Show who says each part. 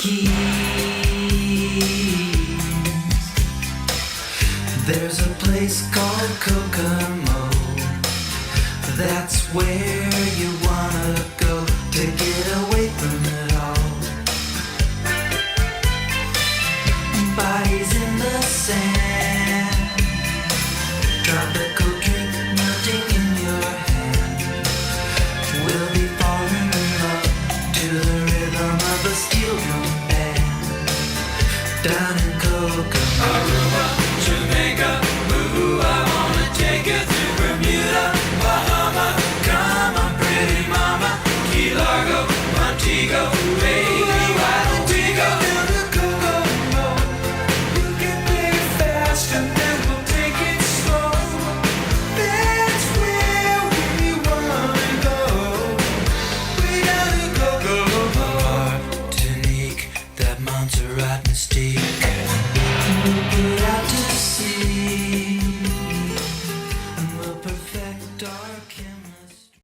Speaker 1: keys. There's a place called Kokomo. That's where you wanna go to get away from it all. Bodies in the sand, tropical drink melting in your hand. We'll be falling in love to the rhythm of a steel drum band down in